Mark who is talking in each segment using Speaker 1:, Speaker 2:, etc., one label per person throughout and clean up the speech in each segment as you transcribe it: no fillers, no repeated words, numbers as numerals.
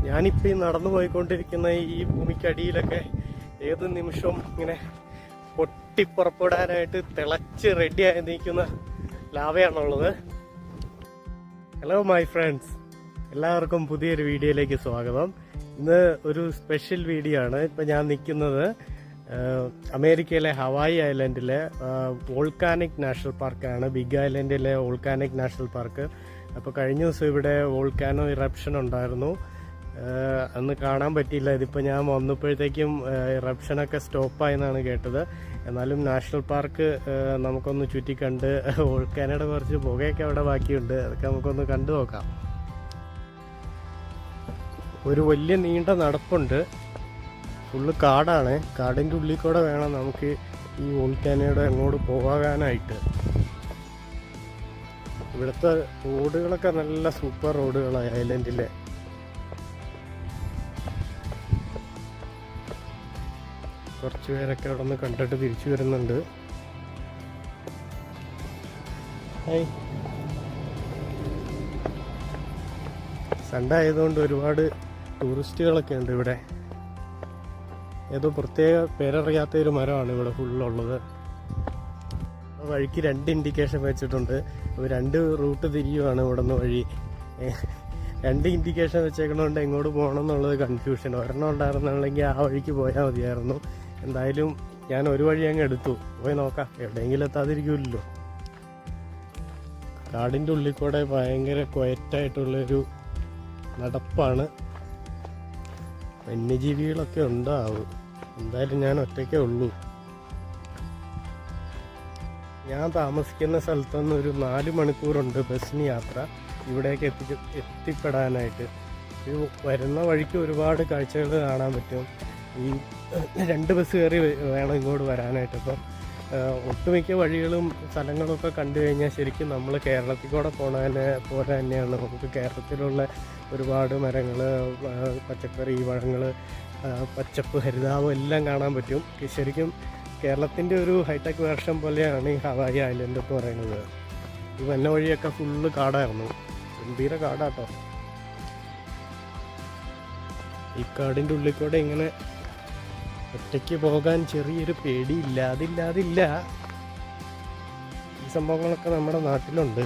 Speaker 1: ഞാനിപ്പോൾ ഈ നടന്നു പോയിക്കൊണ്ടിരിക്കുന്ന ഈ ഭൂമിക്കടിയിലൊക്കെ ഏത് നിമിഷവും ഇങ്ങനെ പൊട്ടിപ്പുറപ്പെടാനായിട്ട് തിളച്ച് റെഡിയായി നിൽക്കുന്ന ലാവയാണുള്ളത്. ഹലോ മൈ ഫ്രണ്ട്സ്, എല്ലാവർക്കും പുതിയൊരു വീഡിയോയിലേക്ക് സ്വാഗതം. ഇന്ന് ഒരു സ്പെഷ്യൽ വീഡിയോ ആണ്. ഇപ്പം ഞാൻ നിൽക്കുന്നത് അമേരിക്കയിലെ ഹവായി ഐലൻഡിലെ വോൾക്കാനിക് നാഷണൽ പാർക്കാണ്. ബിഗ് ഐലൻഡിലെ വോൾക്കാനിക് നാഷണൽ പാർക്ക്. അപ്പോൾ കഴിഞ്ഞ ദിവസം ഇവിടെ വോൾക്കാനോ ഇറപ്ഷൻ ഉണ്ടായിരുന്നു. അന്ന് കാണാൻ പറ്റിയില്ല. ഇതിപ്പോൾ ഞാൻ വന്നപ്പോഴത്തേക്കും ഇറപ്ഷനൊക്കെ സ്റ്റോപ്പായെന്നാണ് കേട്ടത്. എന്നാലും നാഷണൽ പാർക്ക് നമുക്കൊന്ന് ചുറ്റിക്കണ്ട് വോൾക്കാനോയുടെ കുറച്ച് പുകയൊക്കെ അവിടെ ബാക്കിയുണ്ട്. അതൊക്കെ നമുക്കൊന്ന് കണ്ടു നോക്കാം. ഒരു വലിയ നീണ്ട നടപ്പുണ്ട്. ഫുള്ള് കാടാണ്. കാടിൻ്റെ ഉള്ളിൽ കൂടെ വേണം നമുക്ക് ഈ വോൾക്കാനോയുടെ അങ്ങോട്ട് പോകാനായിട്ട്. ഇവിടുത്തെ റോഡുകളൊക്കെ നല്ല സൂപ്പർ റോഡുകളാണ് ഐലൻഡിലെ. കുറച്ച് പേരൊക്കെ അവിടെ നിന്ന് കണ്ടിട്ട് തിരിച്ചു വരുന്നുണ്ട്. സൺഡേ ആയതുകൊണ്ട് ഒരുപാട് ടൂറിസ്റ്റുകളൊക്കെ ഉണ്ട് ഇവിടെ. ഏതോ പ്രത്യേക പേരറിയാത്ത ഒരു മരമാണ് ഇവിടെ ഫുള്ളുള്ളത്. വഴിക്ക് 2 ഇൻഡിക്കേഷൻ വെച്ചിട്ടുണ്ട്. അപ്പോൾ 2 റൂട്ട് തിരിയുവാണ് ഇവിടെ നിന്ന് വഴി. 2 ഇൻഡിക്കേഷൻ വെച്ചേക്കണോണ്ട് എങ്ങോട്ട് പോകണം എന്നുള്ളത് കൺഫ്യൂഷൻ. ഒരെണ്ണം ഉണ്ടായിരുന്നുണ്ടെങ്കിൽ ആ വഴിക്ക് പോയാൽ മതിയായിരുന്നു. എന്തായാലും ഞാൻ ഒരു വഴി അങ്ങ് എടുത്തു. പോയി നോക്കാം, എവിടെയെങ്കിലും എത്താതിരിക്കുമല്ലോ. കാടിൻ്റെ ഉള്ളിൽ കൂടെ ഭയങ്കര ക്വയറ്റായിട്ടുള്ളൊരു നടപ്പാണ്. വന്യജീവികളൊക്കെ ഉണ്ടാവും. എന്തായാലും ഞാൻ ഒറ്റയ്ക്കേ ഉള്ളൂ. ഞാൻ താമസിക്കുന്ന സ്ഥലത്തുനിന്ന് ഒരു 4 മണിക്കൂറുണ്ട് ബസ്സിന് യാത്ര ഇവിടേക്ക് എത്തിപ്പെടാനായിട്ട്. ഇത് വരുന്ന വഴിക്ക് ഒരുപാട് കാഴ്ചകൾ കാണാൻ പറ്റും. ഈ 2 ബസ് കയറി വേണം ഇങ്ങോട്ട് വരാനായിട്ട്. അപ്പം ഒട്ടുമിക്ക വഴികളും സ്ഥലങ്ങളൊക്കെ കണ്ടു കഴിഞ്ഞാൽ ശരിക്കും നമ്മൾ കേരളത്തിൽ കൂടെ പോലെ തന്നെയാണ്. നമുക്ക് കേരളത്തിലുള്ള ഒരുപാട് മരങ്ങൾ, പച്ചക്കറി, പഴങ്ങൾ, പച്ചപ്പ്, ഹരിതാപം എല്ലാം കാണാൻ പറ്റും. ശരിക്കും കേരളത്തിൻ്റെ ഒരു ഹൈടെക് വേർഷൻ പോലെയാണ് ഈ ഹവായി ഐലൻഡ് എന്ന് പറയുന്നത്. ഈ വന്ന വഴിയൊക്കെ ഫുള്ള് കാടായിരുന്നു. ഗംഭീര കാടാട്ടോ. ഈ കാടിൻ്റെ ഉള്ളിൽ കൂടെ ഇങ്ങനെ ഒറ്റയ്ക്ക് പോകാൻ ചെറിയൊരു പേടിയില്ല. അതില്ല. ഈ സംഭവങ്ങളൊക്കെ നമ്മുടെ നാട്ടിലുണ്ട്.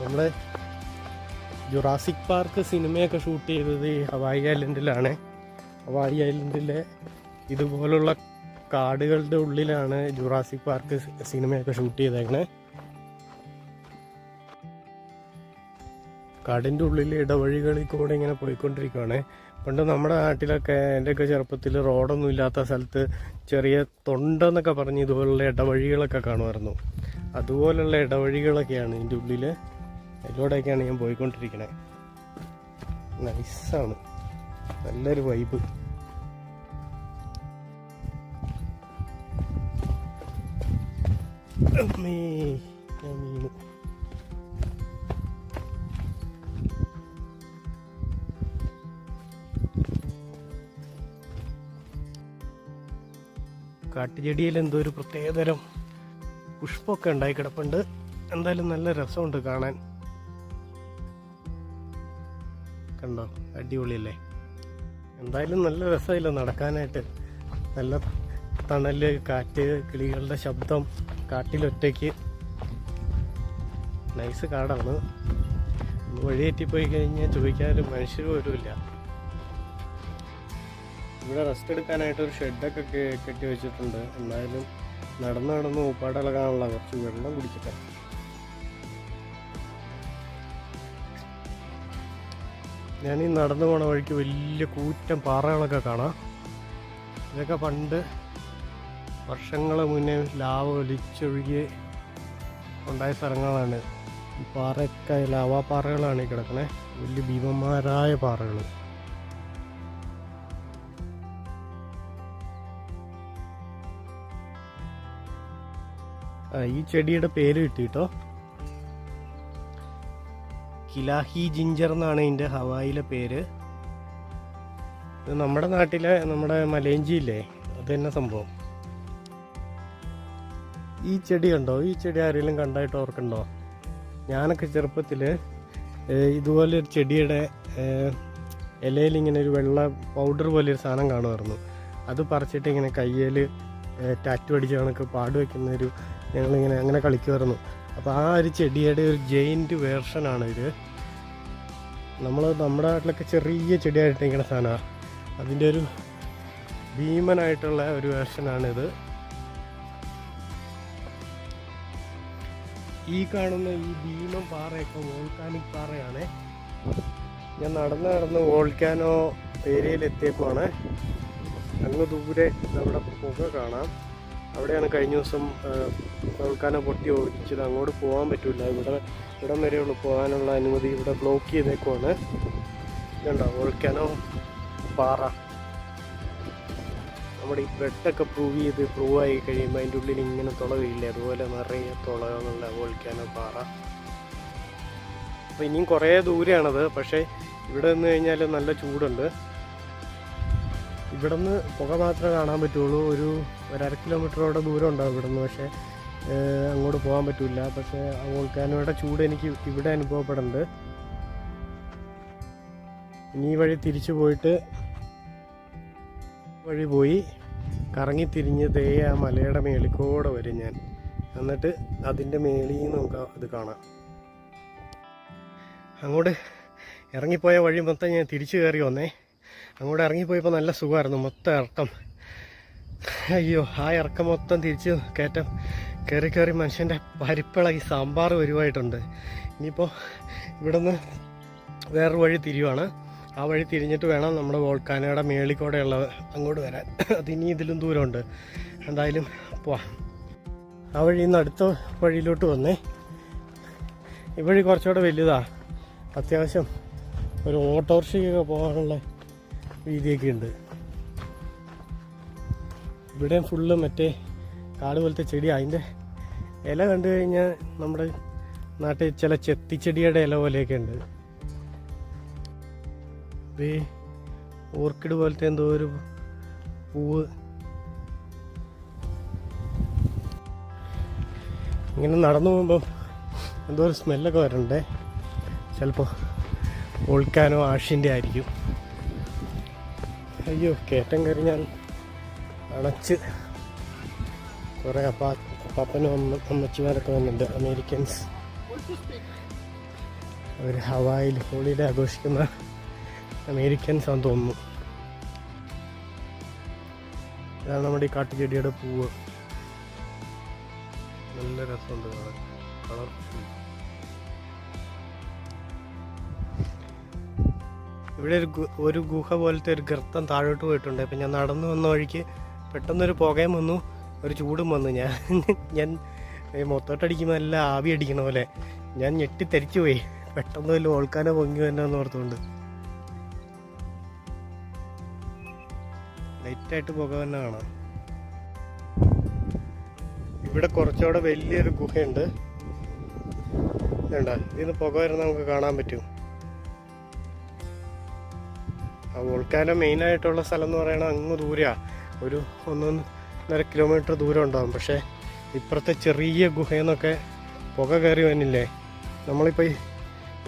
Speaker 1: നമ്മുടെ ജുറാസിക് പാർക്ക് സിനിമയൊക്കെ ഷൂട്ട് ചെയ്തത് ഈ ഹവായി ഐലൻഡിലാണ്. ഹവായി ഐലൻഡിലെ ഇതുപോലുള്ള കാടുകളുടെ ഉള്ളിലാണ് ജുറാസിക് പാർക്ക് സിനിമയൊക്കെ ഷൂട്ട് ചെയ്തേക്കണേ. കാടിൻ്റെ ഉള്ളിൽ ഇടവഴികളിൽ കൂടെ ഇങ്ങനെ പോയിക്കൊണ്ടിരിക്കുകയാണ്. പണ്ട് നമ്മുടെ നാട്ടിലൊക്കെ എൻ്റെയൊക്കെ ചെറുപ്പത്തിൽ റോഡൊന്നും ഇല്ലാത്ത സ്ഥലത്ത് ചെറിയ തൊണ്ടെന്നൊക്കെ പറഞ്ഞ് ഇതുപോലുള്ള ഇടവഴികളൊക്കെ കാണുമായിരുന്നു. അതുപോലുള്ള ഇടവഴികളൊക്കെയാണ് ഇതിൻ്റെ ഉള്ളിൽ. അതിലൂടെയൊക്കെയാണ് ഞാൻ പോയിക്കൊണ്ടിരിക്കണേ. നൈസാണ്, നല്ലൊരു വൈബ്. കാട്ടുചെടിയിൽ എന്തോ ഒരു പ്രത്യേകതരം പുഷ്പമൊക്കെ ഉണ്ടായി കിടപ്പുണ്ട്. എന്തായാലും നല്ല രസമുണ്ട് കാണാൻ. കണ്ടോ, അടിപൊളിയല്ലേ? എന്തായാലും നല്ല രസമില്ല നടക്കാനായിട്ട്. നല്ല തണല്, കാറ്റ്, കിളികളുടെ ശബ്ദം, കാട്ടിലൊറ്റയ്ക്ക്. നൈസ് കാടാണ്. വഴിയേറ്റിപ്പോയി കഴിഞ്ഞാൽ ചോദിക്കാനൊരു മനുഷ്യർ പോലും ഇല്ല. ഇവിടെ റെസ്റ്റ് എടുക്കാനായിട്ടൊരു ഷെഡൊക്കെ കെട്ടി വെച്ചിട്ടുണ്ട്. എന്തായാലും നടന്ന് ഊപ്പാടിളകാനുള്ള കുറച്ച് വെള്ളം കുടിച്ചിട്ട്. ഞാനീ നടന്നു പോണ വഴിക്ക് വലിയ കൂറ്റൻ പാറകളൊക്കെ കാണാം. ഇതൊക്കെ പണ്ട് വർഷങ്ങൾ മുന്നേ ലാവ ഒലിച്ചൊഴുകി ഉണ്ടായ സ്ഥലങ്ങളാണ്. ഈ പാറയൊക്കെ ലാവാപാറകളാണ് ഈ കിടക്കണേ. വലിയ ഭീമന്മാരായ പാറകൾ. ഈ ചെടിയുടെ പേര് കിട്ടിട്ടോ, കിലാഹി ജിഞ്ചർ എന്നാണ് ഇതിൻ്റെ ഹവായിലെ പേര്. ഇത് നമ്മുടെ നാട്ടിലെ നമ്മുടെ മലയഞ്ചിയില്ലേ, അത് തന്നെ സംഭവം. ഈ ചെടി കണ്ടോ? ഈ ചെടി ആരെങ്കിലും കണ്ടായിട്ട് ഓർക്കണ്ടോ? ഞാനൊക്കെ ചെറുപ്പത്തിൽ ഇതുപോലെ ഒരു ചെടിയുടെ ഇലയിൽ ഇങ്ങനെ ഒരു വെള്ള പൗഡർ പോലെ ഒരു സാധനം കാണുമായിരുന്നു. അത് പറിച്ചിട്ട് ഇങ്ങനെ കയ്യിൽ ടാറ്റു അടിച്ച കണക്ക് പാട് വയ്ക്കുന്നൊരു ഞങ്ങളിങ്ങനെ അങ്ങനെ കളിക്കുമായിരുന്നു. അപ്പോൾ ആ ഒരു ചെടിയുടെ ഒരു ജെയിൻറ്റ് വേർഷനാണ് ഇത്. നമ്മുടെ നാട്ടിലൊക്കെ ചെറിയ ചെടിയായിട്ടിരിക്കുന്ന സാധനമാണ്. അതിൻ്റെ ഒരു ഭീമനായിട്ടുള്ള ഒരു വേർഷനാണിത്. ഈ കാണുന്ന ഈ ഭീമൻ പാറയൊക്കെ വോൾക്കാനിക് പാറയാണ്. ഞാൻ നടന്ന് വോൾക്കാനോ ഏരിയയിൽ എത്തിയപ്പോഴാണ്. അങ്ങ് ദൂരെ നമ്മുടെ പുക കാണാം. അവിടെയാണ് കഴിഞ്ഞ ദിവസം വോൾക്കാനോ പൊട്ടി ഒഴിച്ചത്. അങ്ങോട്ട് പോകാൻ പറ്റില്ല. ഇവിടം വരെയുള്ളൂ പോകാനുള്ള അനുമതി. ഇവിടെ ബ്ലോക്ക് ചെയ്തേക്കുവാണ്. ഇതുണ്ടോ വോൾക്കാനോ പാറ. നമ്മുടെ ഈ ബ്രെഡൊക്കെ പ്രൂവ് ആയി കഴിയുമ്പോൾ അതിൻ്റെ ഉള്ളിൽ ഇങ്ങനെ തുള വീഴില്ലേ, അതുപോലെ നിറയെ തുളകളുള്ള വോൾക്കാനോ പാറ. അപ്പോൾ ഇനിയും കുറേ ദൂരെയാണത്. പക്ഷേ ഇവിടെ നിന്ന് കഴിഞ്ഞാൽ നല്ല ചൂടുണ്ട്. ഇവിടെ നിന്ന് പുക മാത്രമേ കാണാൻ പറ്റുള്ളൂ. ഒരു 1.5 കിലോമീറ്ററോടെ ദൂരം ഉണ്ടാവും ഇവിടെ നിന്ന്. പക്ഷേ അങ്ങോട്ട് പോകാൻ പറ്റില്ല. പക്ഷേ ആ വോൾക്കാനോയുടെ ചൂട് എനിക്ക് ഇവിടെ അനുഭവപ്പെടുന്നുണ്ട്. ഇനി ഈ വഴി തിരിച്ചു പോയിട്ട് വഴി പോയി കറങ്ങി തിരിഞ്ഞ് ദേ ആ മലയുടെ മേളിക്കൂടെ വരും ഞാൻ. എന്നിട്ട് അതിൻ്റെ മേളിൽ നിന്ന് നമുക്ക് ഇത് കാണാം. അങ്ങോട്ട് ഇറങ്ങിപ്പോയ വഴി മൊത്തം ഞാൻ തിരിച്ചു കയറി വന്നേ. അങ്ങോട്ട് ഇറങ്ങിപ്പോയപ്പോൾ നല്ല സുഖമായിരുന്നു. മൊത്തം ഇറക്കം. അയ്യോ, ആ ഇറക്കം മൊത്തം തിരിച്ച് കയറ്റം കയറി മനുഷ്യൻ്റെ പരിപ്പിളകി സാമ്പാർ വരുമായിട്ടുണ്ട്. ഇനിയിപ്പോൾ ഇവിടെ നിന്ന് വേറൊരു വഴി തിരിയുവാണ്. ആ വഴി തിരിഞ്ഞിട്ട് വേണം നമ്മുടെ വോൾക്കാനോയുടെ മേളിക്കൂടെയുള്ള അങ്ങോട്ട് വരാൻ. അതിനി ഇതിലും ദൂരമുണ്ട്. എന്തായാലും പോവാം. ആ വഴിയിൽ നിന്ന് അടുത്ത വഴിയിലോട്ട് വന്നേ. ഈ വഴി കുറച്ചുകൂടെ വലുതാണ്. അത്യാവശ്യം ഒരു ഓട്ടോറിക്ഷയൊക്കെ പോകാനുള്ള രീതിയൊക്കെ ഉണ്ട്. ഇവിടെ ഫുള്ള് മറ്റേ കാട് പോലത്തെ ചെടി. അതിൻ്റെ ഇല കണ്ടു കഴിഞ്ഞാൽ നമ്മുടെ നാട്ടിൽ ചില ചെത്തിച്ചെടിയുടെ ഇല പോലെയൊക്കെ ഉണ്ട്. ഇത് ഓർക്കിഡ് പോലത്തെ എന്തോ ഒരു പൂവ്. ഇങ്ങനെ നടന്നു പോകുമ്പോൾ എന്തോ ഒരു സ്മെല്ലൊക്കെ വരണ്ടേ. ചിലപ്പോൾ വോൾക്കാനോ ആഷിൻ്റെ ആയിരിക്കും. അയ്യോ, കയറ്റം കയറി ഞാൻ അണച്ച്. കുറേ അപ്പാപ്പനും അമ്മച്ചിമാരൊക്കെ വന്നിട്ടുണ്ട്. അമേരിക്കൻസ്. അവർ ഹവായിൽ ഹോളിഡേ ആഘോഷിക്കുന്ന അമേരിക്കൻസ് ആണെന്ന് തോന്നുന്നു. ഇതാണ് നമ്മുടെ ഈ കാട്ടുചെടിയുടെ പൂവ്. നല്ല രസമുണ്ട് കാണാൻ. കളർഫുൾ. ഇവിടെ ഒരു ഗുഹ പോലത്തെ ഒരു ഗർത്തം താഴോട്ട് പോയിട്ടുണ്ട്. അപ്പം ഞാൻ നടന്നു വന്ന വഴിക്ക് പെട്ടെന്നൊരു പുകയും വന്നു, ഒരു ചൂടും വന്നു. ഞാൻ മൊത്തോട്ടടിക്കുമ്പോൾ നല്ല ആവി അടിക്കണ പോലെ ഞാൻ ഞെട്ടിത്തെരിച്ചു പോയി. പെട്ടെന്ന് വല്ല വോൾക്കാനോ പൊങ്ങി വന്നെന്ന് ഓർത്തുകൊണ്ട് ലൈറ്റായിട്ട് പുക തന്നെ കാണാം. ഇവിടെ കുറച്ചുകൂടെ വലിയൊരു ഗുഹയുണ്ട്. വേണ്ട, ഇതിന്ന് പുക വരുന്ന നമുക്ക് കാണാൻ പറ്റും. ആ വോൾക്കാനോ മെയിനായിട്ടുള്ള സ്ഥലം എന്ന് പറയുന്നത് അങ്ങ് ദൂരെയാണ്. ഒരു 1.5 കിലോമീറ്റർ ദൂരം ഉണ്ടാകും. പക്ഷേ ഇപ്പുറത്തെ ചെറിയ ഗുഹയിൽ നിന്നൊക്കെ പുക കയറി വന്നില്ലേ. നമ്മളിപ്പോൾ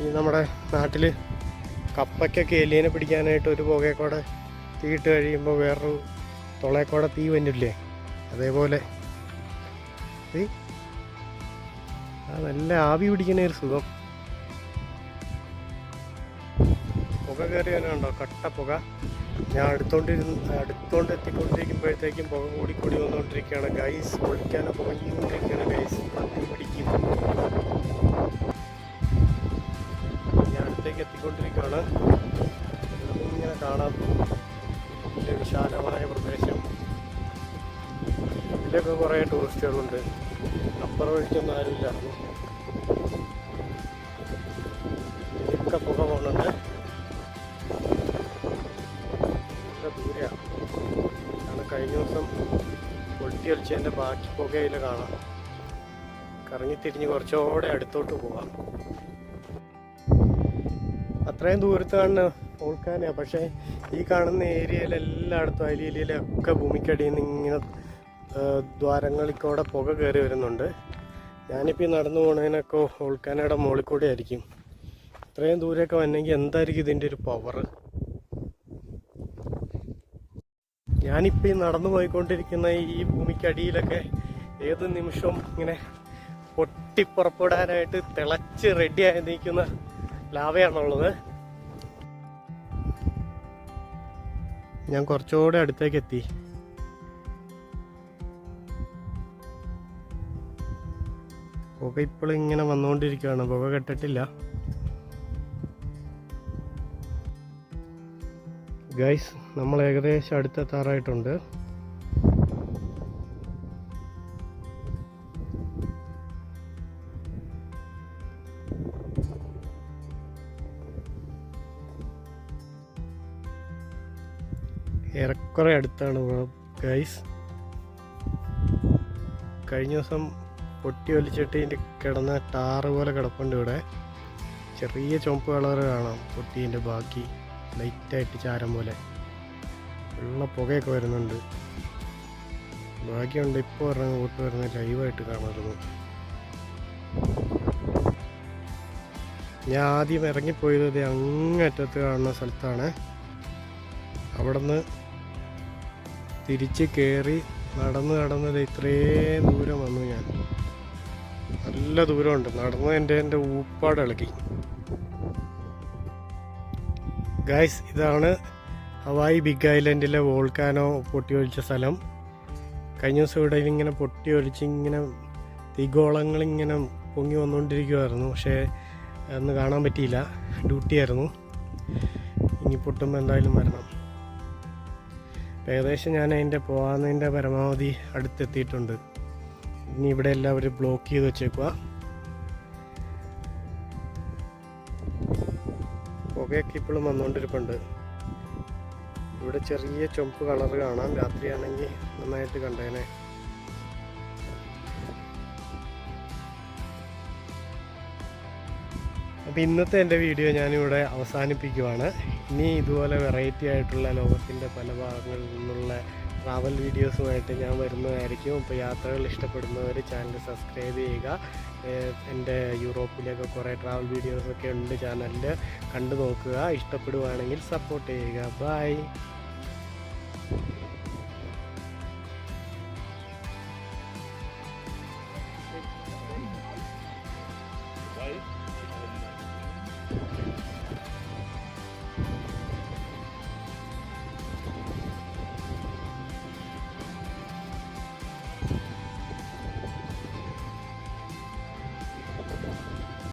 Speaker 1: ഈ നമ്മുടെ നാട്ടിൽ കപ്പയ്ക്കൊക്കെ എലിയെ പിടിക്കാനായിട്ട് ഒരു പുകയെക്കൂടെ തീയിട്ട് കഴിയുമ്പോൾ വേറൊരു തുളയെക്കൂടെ തീ വന്നില്ലേ, അതേപോലെ നല്ല ആവി പിടിക്കുന്ന ഒരു സുഖം. പുക കയറി വരാനുണ്ടോ? കട്ട പുക. ഞാൻ അടുത്തോണ്ട് എത്തിക്കൊണ്ടിരിക്കുമ്പോഴത്തേക്കും പുക കൂടി വന്നുകൊണ്ടിരിക്കുകയാണ് ഗൈസ്. പൊളിക്കാനോ പുകഞ്ഞുകൊണ്ടിരിക്കുകയാണ് ഗൈസ്. തീ പിടിക്കും. ഞാൻ അടുത്തേക്ക് എത്തിക്കൊണ്ടിരിക്കുകയാണ്. ഇങ്ങനെ കാണാം വലിയ വിശാലമായ പ്രദേശം. ഇതിലൊക്കെ കുറേ ടൂറിസ്റ്റുകളുണ്ട്. അപ്പുറം ഒഴിച്ചൊന്നും ആരുമില്ലായിരുന്നു. ഇതിലൊക്കെ പുക പോകുന്നുണ്ട്. ദൂരെയാണ്. കാരണം കഴിഞ്ഞ ദിവസം പൊട്ടി ഒലിച്ചതിൻ്റെ ബാക്കി പുകയിൽ കാണാം. കറങ്ങിത്തിരിഞ്ഞ് കുറച്ചുകൂടെ അടുത്തോട്ട് പോവാം. അത്രയും ദൂരത്ത് കാണുന്ന വോൾക്കാനോയാണ്. പക്ഷേ ഈ കാണുന്ന ഏരിയയിലെല്ലായിടത്തും അയിലയിലൊക്കെ ഭൂമിക്കടിയിൽ നിന്ന് ഇങ്ങനെ ദ്വാരങ്ങളിൽ കൂടെ പുക കയറി വരുന്നുണ്ട്. ഞാനിപ്പോൾ ഈ നടന്നു പോകുന്നതിനൊക്കെ വോൾക്കാനോയുടെ മുകളിൽ കൂടെ ആയിരിക്കും. ഇത്രയും ദൂരെയൊക്കെ വന്നെങ്കിൽ എന്തായിരിക്കും ഇതിൻ്റെ ഒരു പവർ. ഞാനിപ്പോൾ ഈ നടന്നു പോയിക്കൊണ്ടിരിക്കുന്ന ഈ ഭൂമിക്കടിയിലൊക്കെ ഏത് നിമിഷവും ഇങ്ങനെ പൊട്ടിപ്പുറപ്പെടാനായിട്ട് തിളച്ച് റെഡിയായി നിൽക്കുന്ന ലാവയാണുള്ളത്. ഞാൻ കുറച്ചുകൂടെ അടുത്തേക്ക് എത്തി. പുക ഇപ്പോഴും ഇങ്ങനെ വന്നുകൊണ്ടിരിക്കുകയാണ്. പുക കെട്ടിട്ടില്ല. ഗൈസ്, നമ്മൾ ഏകദേശം അടുത്തെത്താറായിട്ടുണ്ട്. ഏറെക്കുറെ അടുത്താണ് ഗൈസ്. കഴിഞ്ഞ ദിവസം പൊട്ടി ഒലിച്ചിട്ട് ഇതിൻ്റെ കിടന്ന ടാറ് പോലെ കിടപ്പുണ്ട്. ഇവിടെ ചെറിയ ചുവപ്പ് കളർ കാണാം. പൊട്ടീൻ്റെ ബാക്കി ലൈറ്റായിട്ട് ചാരം പോലെ ഉള്ള പുകയൊക്കെ വരുന്നുണ്ട്. ഭാഗ്യമുണ്ട് ഇപ്പോൾ ഒരെണ്ണം കൂട്ട് വരുന്ന ലൈവായിട്ട് കാണാറുന്നു. ഞാൻ ആദ്യം ഇറങ്ങിപ്പോയത് അങ്ങറ്റത്ത് കാണുന്ന സ്ഥലത്താണ്. അവിടെ നിന്ന് തിരിച്ച് കയറി നടന്നത് ഇത്രയും ദൂരം വന്നു. ഞാൻ നല്ല ദൂരമുണ്ട് നടന്ന് എൻ്റെ ഊപ്പാട് ഇളക്കി. ഗൈസ്, ഇതാണ് ഹവായി ബിഗ് ഐലൻഡിലെ വോൾക്കാനോ പൊട്ടിയൊലിച്ച സ്ഥലം. കഴിഞ്ഞ ദിവസം ഇവിടെ ഇങ്ങനെ പൊട്ടിയൊലിച്ച് ഇങ്ങനെ തീഗോളങ്ങളിങ്ങനെ പൊങ്ങി വന്നുകൊണ്ടിരിക്കുമായിരുന്നു. പക്ഷേ അന്ന് കാണാൻ പറ്റിയില്ല, ഡ്യൂട്ടി ആയിരുന്നു. ഇനി പൊട്ടുമ്പോൾ എന്തായാലും വരണം. ഏകദേശം ഞാൻ അതിൻ്റെ പോകാവുന്നതിൻ്റെ പരമാവധി അടുത്തെത്തിയിട്ടുണ്ട്. ഇനി ഇവിടെ എല്ലാവരും ബ്ലോക്ക് ചെയ്ത് വെച്ചേക്കുക. പുകയൊക്കെ ഇപ്പോഴും വന്നുകൊണ്ടിരിപ്പുണ്ട്. ഇവിടെ ചെറിയ ചുവപ്പ് കളർ കാണാം. രാത്രിയാണെങ്കിൽ നന്നായിട്ട് കണ്ടേനെ. അപ്പോൾ ഇന്നത്തെ എൻ്റെ വീഡിയോ ഞാനിവിടെ അവസാനിപ്പിക്കുവാണ്. ഇനി ഇതുപോലെ വെറൈറ്റി ആയിട്ടുള്ള ലോകത്തിൻ്റെ പല ഭാഗങ്ങളിൽ നിന്നുള്ള ട്രാവൽ വീഡിയോസുമായിട്ട് ഞാൻ വരുന്നതായിരിക്കും. അപ്പോൾ യാത്രകൾ ഇഷ്ടപ്പെടുന്നവർ ചാനൽ സബ്സ്ക്രൈബ് ചെയ്യുക. എൻ്റെ യൂറോപ്പിലൊക്കെ കുറേ ട്രാവൽ വീഡിയോസൊക്കെ ഉണ്ട് ചാനലിൽ, കണ്ടു നോക്കുക. ഇഷ്ടപ്പെടുവാണെങ്കിൽ സപ്പോർട്ട് ചെയ്യുക. ബൈ.